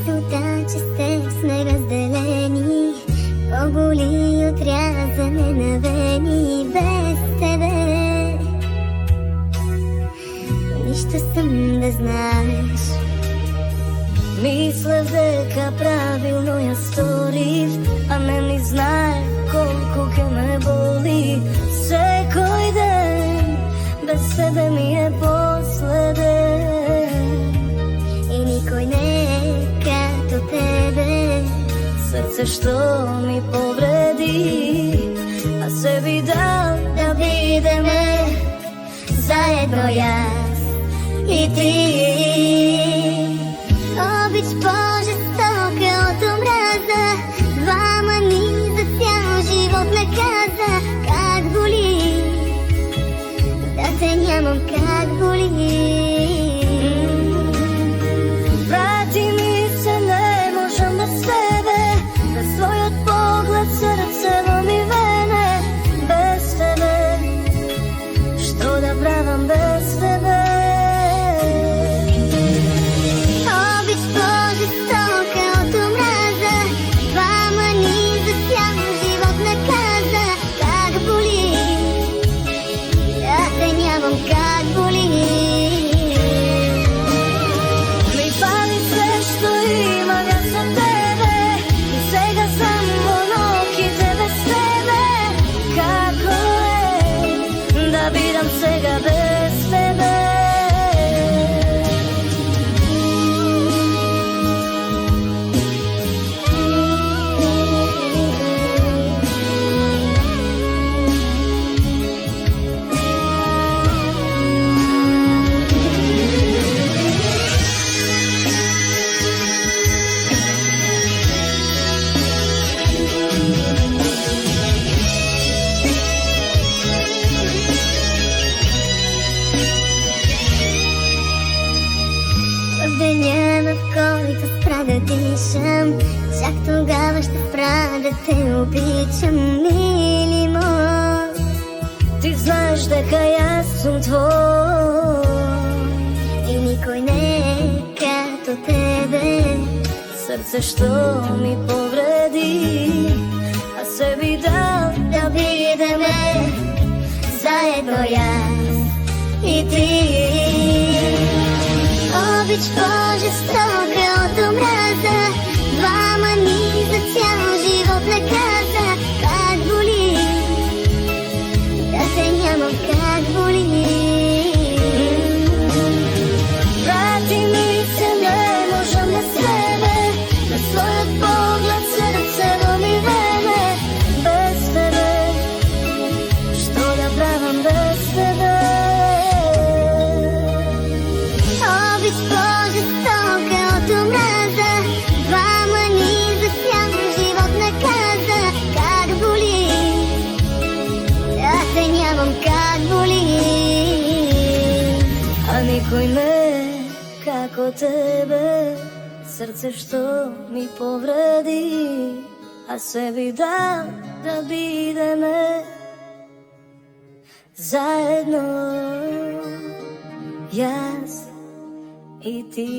мисълта, че с теб сме разделени по-боли от рязане на вени. Без тебе нищо съм да знаеш. Мисля дека правилно ја сторив, а не ми знае колку ке ме боли. Секој ден без тебе ми е последен и никој не е като тебе. Срце што ми повреди, а се би дал да бидеме заедно јас и ти. Обич по-жестока от омраза, двама ни за цял живот наказа. Как боли да те нямам, как боли. Врати ми се, не можам без тебе, без твојот поглед срцево ми вене. Без тебе, што да правам без тебе? Обич по-жестока от омраза, двама ни за цял живот наказа. Как боли да те нямам, как боли. Ми фали се што имам јас за тебе, и сега сам во ноќите без тебе. Како е да бидам сега без тебе? В деня, в който спра да дишам, чак тогава ще спра да те обичам, мили мой. Ти знаеш дека јас сум твој И никой не е като тебе. срце што ми повреди, а се би дал Да бидеме заедно јас и ти. Обич по-жестока от омраза, двама ни за цял живот наказа. Как боли да те нямам, как боли. Врати ми се, не можам без тебе, без твојот поглед срцево ми вене. Без тебе, што да правам без тебе? Обич по-жестока от омраза, двама ни за цял живот наказа. Как боли да те нямам, как боли. А никој не како тебе, срце што ми повреди, а се би дал да бидеме заедно јас и ти.